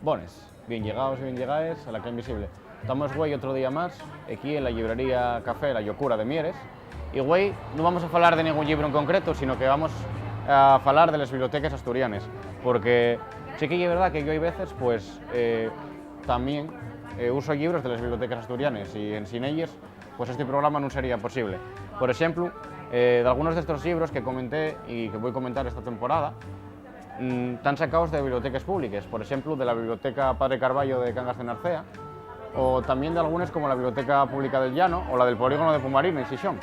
Bones, bien llegados y bien llegadas a la Cla Invisible. Estamos, güey, otro día más, aquí en la librería Café La Llocura de Mieres. Y, güey, no vamos a hablar de ningún libro en concreto, sino que vamos a hablar de las bibliotecas asturianes. Porque sí que es verdad que yo hay veces, pues, también uso libros de las bibliotecas asturianes y sin ellas, pues este programa no sería posible. Por ejemplo, de algunos de estos libros que comenté y que voy a comentar esta temporada, están sacados de bibliotecas públicas, por ejemplo, de la Biblioteca Padre Carballo de Cangas de Narcea, o también de algunas como la Biblioteca Pública del Llano o la del Polígono de Pumarín en Xixón.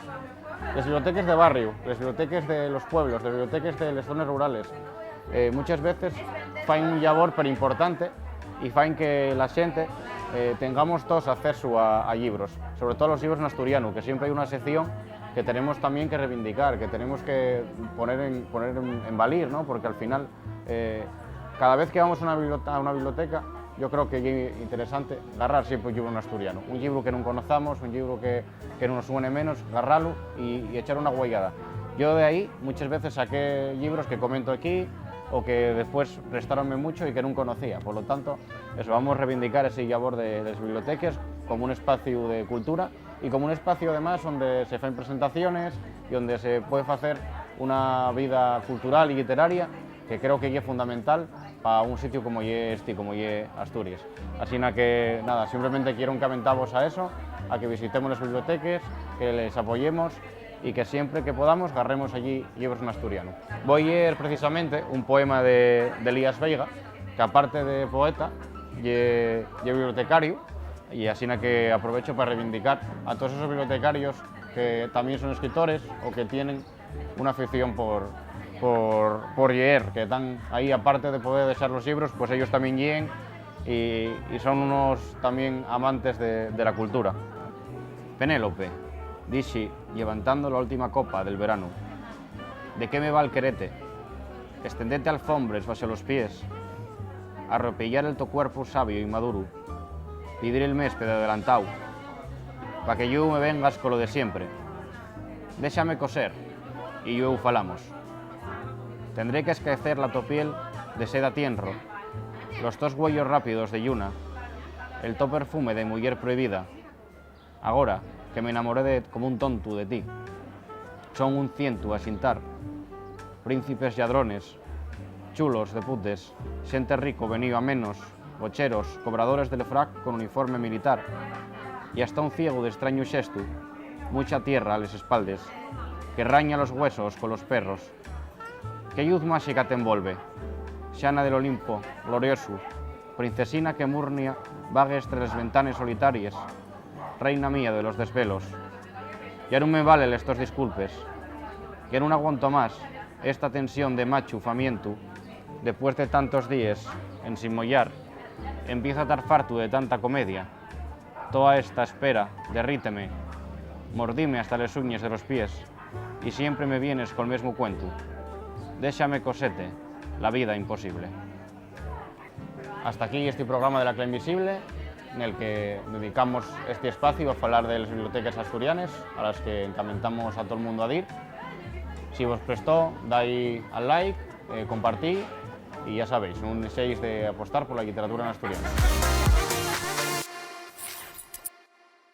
Las bibliotecas de barrio, las bibliotecas de los pueblos, las bibliotecas de las zonas rurales, muchas veces fan un labor pero importante y fan que la gente tengamos todos acceso a libros, sobre todo los libros en asturiano, que siempre hay una sección que tenemos también que reivindicar, que tenemos que poner en valir, ¿no? Porque al final, cada vez que vamos a una biblioteca, yo creo que es interesante agarrar siempre un libro en asturiano, un libro que no conozcamos, un libro que no nos suene menos, agarrarlo y echar una huellada. Yo de ahí muchas veces saqué libros que comento aquí o que después restaronme mucho y que no conocía. Por lo tanto, eso, vamos a reivindicar ese labor de las bibliotecas como un espacio de cultura y como un espacio además donde se hacen presentaciones y donde se puede hacer una vida cultural y literaria que creo que es fundamental para un sitio como como Asturias. Así que nada, simplemente quiero encamentaros a eso, a que visitemos las bibliotecas, que les apoyemos y que siempre que podamos agarremos allí libros en asturiano. Voy a leer precisamente un poema de Elías Veiga, que aparte de poeta, es bibliotecario, y así que aprovecho para reivindicar a todos esos bibliotecarios que también son escritores o que tienen una afición por leer, que están ahí, aparte de poder dejar los libros, pues ellos también leen y son unos también amantes de la cultura. Penélope, dixi, levantando la última copa del verano, ¿de qué me va el querete? Extendete alfombres bajo los pies, arropillar el tu cuerpo sabio y maduro, pedir el mésped adelantado, pa' que yo me vengas con lo de siempre. Déxame coser, y yo falamos. Tendré que esquecer la to piel de seda tienro, los tos huellos rápidos de lluna, el to perfume de mujer prohibida. Agora que me enamoré como un tonto de ti. Son un ciento a xintar, príncipes lladrones, chulos de putes, xente rico venido a menos, bocheros, cobradores del frac con uniforme militar, y hasta un ciego de extraño gesto, mucha tierra a las espaldas, que raña los huesos con los perros. ¿Qué luz mágica te envolve? Xana del Olimpo, glorioso, princesina que murnia vague entre las ventanas solitarias, reina mía de los desvelos. Ya no me valen estos disculpes, que no aguanto más esta tensión de macho famiento, después de tantos días en sin mollar, empiezo a estar farto de tanta comedia. Toda esta espera, derríteme, mordime hasta las uñas de los pies, y siempre me vienes con el mismo cuento. Déxame cosete, la vida imposible. Hasta aquí este programa de la Cla Invisible, en el que dedicamos este espacio a hablar de las bibliotecas asturianas, a las que encantamos a todo el mundo a ir. Si os prestó, dais al like, compartí y ya sabéis, no dejéis de apostar por la literatura en asturiano.